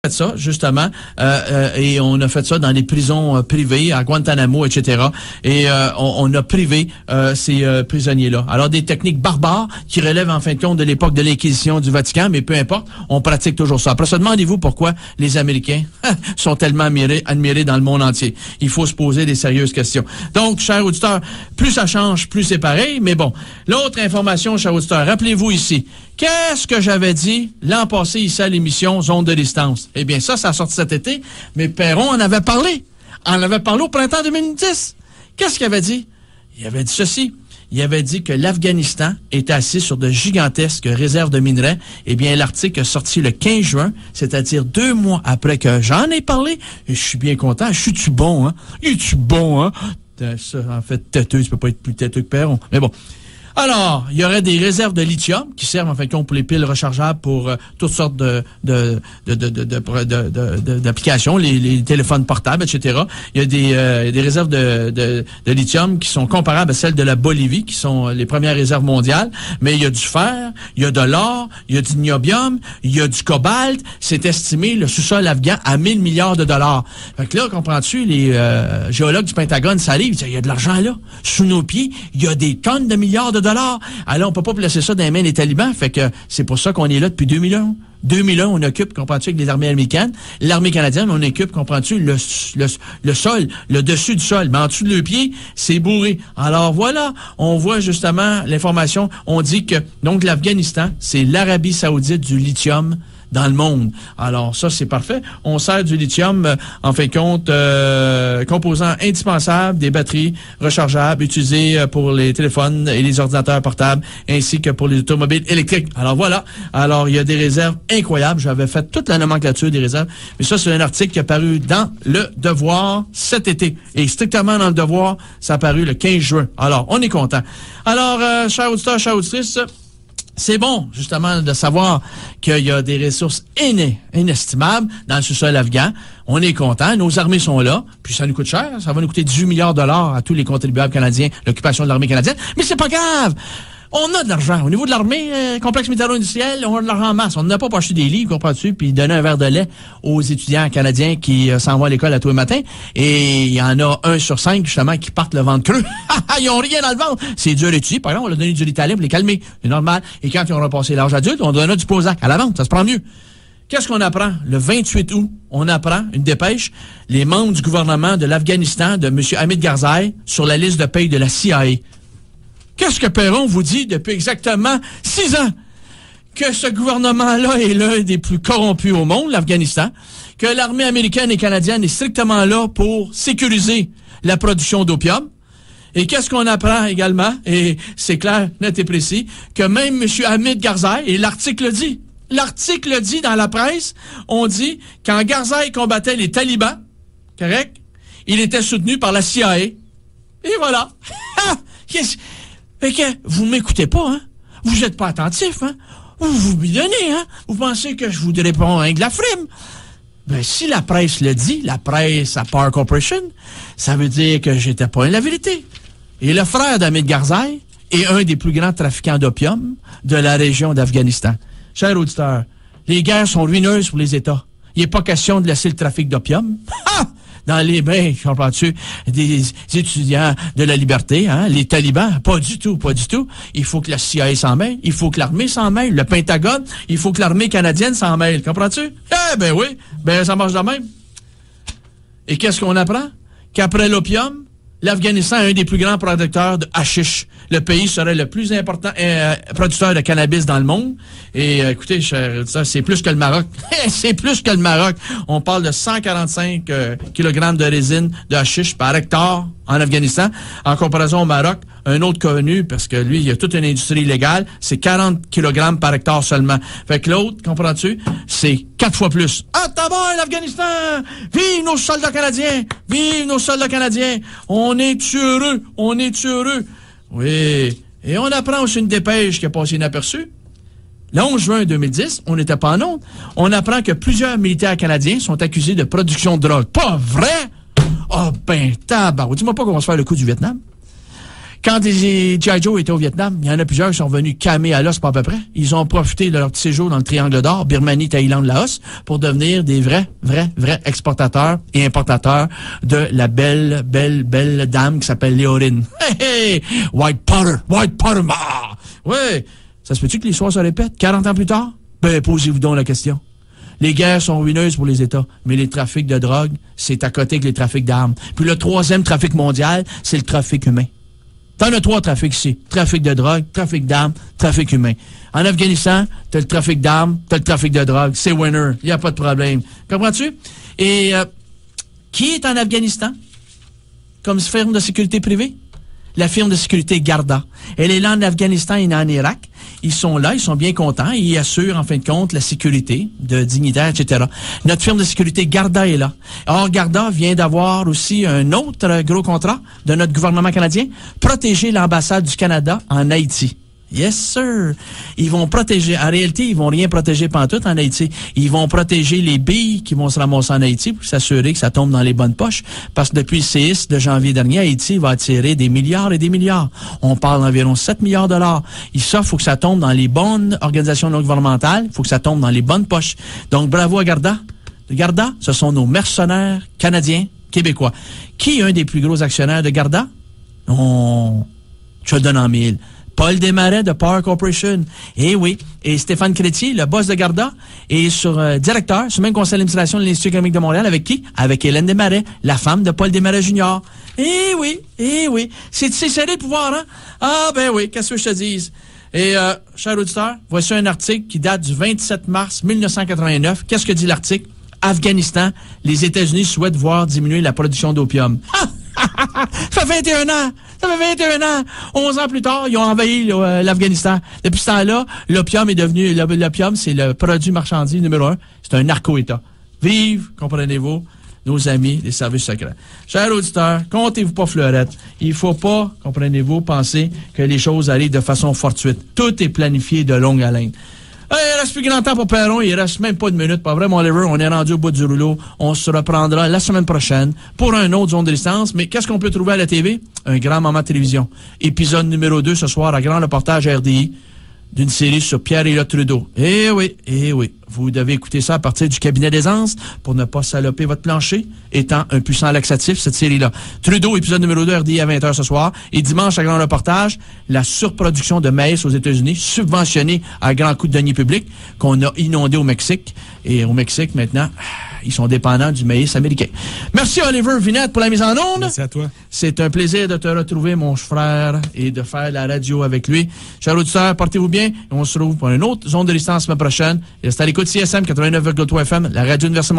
fait ça, justement, et on a fait ça dans les prisons privées, à Guantanamo, etc. Et on a privé ces prisonniers-là. Alors, des techniques barbares qui relèvent, en fin de compte, de l'époque de l'Inquisition du Vatican, mais peu importe, on pratique toujours ça. Après ça, demandez-vous pourquoi les Américains sont tellement admirés dans le monde entier. Il faut se poser des sérieuses questions. Donc, chers auditeurs, plus ça change, plus c'est pareil, mais bon. L'autre information, chers auditeurs, rappelez-vous ici, qu'est-ce que j'avais dit l'an passé ici à l'émission Zone de distance? Eh bien, ça a sorti cet été, mais Perron en avait parlé. En avait parlé au printemps 2010. Qu'est-ce qu'il avait dit? Il avait dit ceci. Il avait dit que l'Afghanistan était assis sur de gigantesques réserves de minerais. Eh bien, l'article est sorti le 15 juin, c'est-à-dire 2 mois après que j'en ai parlé. Et je suis bien content. Je suis-tu bon, hein? Es-tu bon, hein? Ça, en fait, têteux, ça peut pas être plus têteux que Perron. Mais bon. Alors, il y aurait des réserves de lithium qui servent en fait pour les piles rechargeables pour toutes sortes d'applications, les téléphones portables, etc. Il y a des réserves de lithium qui sont comparables à celles de la Bolivie, qui sont les premières réserves mondiales. Mais il y a du fer, il y a de l'or, il y a du niobium, il y a du cobalt. C'est estimé le sous-sol afghan à 1000 milliards de dollars. Fait que là, comprends-tu, les géologues du Pentagone s'arrivent, il y a de l'argent là, sous nos pieds, il y a des tonnes de milliards de dollars. Alors, on peut pas placer ça dans les mains des talibans. Fait que c'est pour ça qu'on est là depuis 2001. 2001, on occupe, comprends-tu, avec les armées américaines. L'armée canadienne, on occupe, comprends-tu, le sol, le dessus du sol. Mais en dessous de leurs pieds, c'est bourré. Alors voilà, on voit justement l'information. On dit que, donc, l'Afghanistan, c'est l'Arabie saoudite du lithium dans le monde. Alors, ça, c'est parfait. On sert du lithium, en fin de compte, composant indispensable des batteries rechargeables utilisées pour les téléphones et les ordinateurs portables, ainsi que pour les automobiles électriques. Alors, voilà. Alors, il y a des réserves incroyables. J'avais fait toute la nomenclature des réserves. Mais ça, c'est un article qui est paru dans Le Devoir cet été. Et strictement dans Le Devoir, ça a paru le 15 juin. Alors, on est content. Alors, chers auditeurs, chères auditrices, c'est bon, justement, de savoir qu'il y a des ressources inestimables dans le sous-sol afghan. On est content, nos armées sont là, puis ça nous coûte cher. Ça va nous coûter 18 milliards de dollars à tous les contribuables canadiens, l'occupation de l'armée canadienne. Mais c'est pas grave! On a de l'argent. Au niveau de l'armée, complexe militaro-industriel, on a de l'argent en masse. On n'a pas pour acheter des livres, comprends-tu, puis donner un verre de lait aux étudiants canadiens qui s'en vont à l'école à tous les matins. Et il y en a 1 sur 5, justement, qui partent le ventre creux. Ils ont rien dans le ventre. C'est dur à étudier. Par exemple, on leur a donné du Ritalin pour les calmer. C'est normal. Et quand ils ont repassé l'âge adulte, on donne du Prozac à la vente. Ça se prend mieux. Qu'est-ce qu'on apprend? Le 28 août, on apprend une dépêche. Les membres du gouvernement de l'Afghanistan, de M. Hamid Karzai, sur la liste de paye de la CIA. Qu'est-ce que Perron vous dit depuis exactement 6 ans? Que ce gouvernement-là est l'un des plus corrompus au monde, l'Afghanistan, que l'armée américaine et canadienne est strictement là pour sécuriser la production d'opium. Et qu'est-ce qu'on apprend également? Et c'est clair, net et précis, que même M. Hamid Karzai, et l'article dit dans la presse, on dit, quand Karzai combattait les talibans, correct, il était soutenu par la CIA. Et voilà. Fait que vous m'écoutez pas, hein? Vous êtes pas attentif, hein? Vous m'y donnez, hein? Vous pensez que je vous réponds avec de la frime? Ben, si la presse le dit, la presse à Power Corporation, ça veut dire que j'étais pas la vérité. Et le frère d'Hamid Karzai est un des plus grands trafiquants d'opium de la région d'Afghanistan. Chers auditeurs, les guerres sont ruineuses pour les États. Il n'est pas question de laisser le trafic d'opium. Dans les mains, comprends-tu, des étudiants de la liberté, hein, les talibans, pas du tout. Il faut que la CIA s'en mêle, il faut que l'armée s'en mêle, le Pentagone, il faut que l'armée canadienne s'en mêle, comprends-tu? Eh ben oui, ben ça marche de même. Et qu'est-ce qu'on apprend? Qu'après l'opium, l'Afghanistan est un des plus grands producteurs de hashish. Le pays serait le plus important producteur de cannabis dans le monde. Et écoutez, ça c'est plus que le Maroc. C'est plus que le Maroc. On parle de 145 kg de résine de hashish par hectare en Afghanistan. En comparaison au Maroc, un autre connu, parce que lui, il y a toute une industrie illégale, c'est 40 kg par hectare seulement. Fait que l'autre, comprends-tu, c'est 4 fois plus. Ah, d'abord, l'Afghanistan! Vive nos soldats canadiens! Vive nos soldats canadiens! On est heureux! Oui. Et on apprend aussi une dépêche qui a passé inaperçue. Le 11 juin 2010, on n'était pas en onde. On apprend que plusieurs militaires canadiens sont accusés de production de drogue. Pas vrai? Ah, ben, tabac. Dis-moi pas qu'on va se faire le coup du Vietnam. Quand les G.I. Joe étaient au Vietnam, il y en a plusieurs qui sont venus camer à l'os, pas à peu près. Ils ont profité de leur petit séjour dans le Triangle d'Or, Birmanie, Thaïlande, Laos, pour devenir des vrais exportateurs et importateurs de la belle dame qui s'appelle Léorine. Hey, hey! White Potter, ma! Ouais! Ça se peut-tu que l'histoire se répète 40 ans plus tard? Ben, posez-vous donc la question. Les guerres sont ruineuses pour les États, mais les trafics de drogue, c'est à côté que les trafics d'armes. Puis le troisième trafic mondial, c'est le trafic humain. T'en as 3 trafics ici. Trafic de drogue, trafic d'armes, trafic humain. En Afghanistan, t'as le trafic d'armes, t'as le trafic de drogue. C'est winner. Il n'y a pas de problème. Comprends-tu? Et qui est en Afghanistan comme firme de sécurité privée? La firme de sécurité Garda. Elle est là en Afghanistan et en Irak. Ils sont là, ils sont bien contents et ils assurent en fin de compte la sécurité de dignitaires, etc. Notre firme de sécurité Garda est là. Or, Garda vient d'avoir aussi un autre gros contrat de notre gouvernement canadien, protéger l'ambassade du Canada en Haïti. Yes, sir. Ils vont protéger. En réalité, ils vont rien protéger pantoute en Haïti. Ils vont protéger les billes qui vont se ramasser en Haïti pour s'assurer que ça tombe dans les bonnes poches. Parce que depuis le séisme de janvier dernier, Haïti va attirer des milliards et des milliards. On parle d'environ 7 milliards de dollars. Et ça, faut que ça tombe dans les bonnes organisations non gouvernementales. Il faut que ça tombe dans les bonnes poches. Donc, bravo à Garda. Garda, ce sont nos mercenaires canadiens, québécois. Qui est un des plus gros actionnaires de Garda? Je le donne en mille. Paul Desmarais de Power Corporation. Eh oui. Et Stéphane Crétier, le boss de Garda, est directeur sur le même conseil d'administration de l'Institut économique de Montréal. Avec qui? Avec Hélène Desmarais, la femme de Paul Desmarais Jr. Eh oui. C'est serré le pouvoir, hein? Ah, ben oui, qu'est-ce que je te dise? Et, cher auditeur, voici un article qui date du 27 mars 1989. Qu'est-ce que dit l'article? Afghanistan, les États-Unis souhaitent voir diminuer la production d'opium. Ça fait 21 ans! Ça fait 21 ans! 11 ans plus tard, ils ont envahi l'Afghanistan. Depuis ce temps-là, l'opium est devenu... L'opium, c'est le produit marchandise numéro 1. C'est un narco-État. Vive, comprenez-vous, nos amis des services secrets. Chers auditeurs, comptez-vous pas fleurette. Il faut pas, comprenez-vous, penser que les choses arrivent de façon fortuite. Tout est planifié de longue haleine. Il reste plus grand temps pour Perron, il reste même pas une minute, pas vrai, mon Oliver, on est rendu au bout du rouleau. On se reprendra la semaine prochaine pour un autre zone de distance. Mais qu'est-ce qu'on peut trouver à la TV? Un grand moment de télévision. Épisode numéro 2 ce soir, à grand reportage RDI d'une série sur Pierre-Éliott Trudeau. Eh oui. Vous devez écouter ça à partir du cabinet d'aisance pour ne pas saloper votre plancher, étant un puissant laxatif, cette série-là. Trudeau, épisode numéro 2, RDI à 20h ce soir. Et dimanche, à grand reportage, la surproduction de maïs aux États-Unis, subventionnée à grands coups de deniers publics, qu'on a inondé au Mexique. Et au Mexique, maintenant, ils sont dépendants du maïs américain. Merci Oliver Vinette pour la mise en onde. Merci à toi. C'est un plaisir de te retrouver, mon frère, et de faire la radio avec lui. Chers auditeurs, portez-vous bien. Et on se retrouve pour une autre zone de distance la semaine prochaine. Et restez à l'écoute CSM 89,3 FM, la radio universitaire.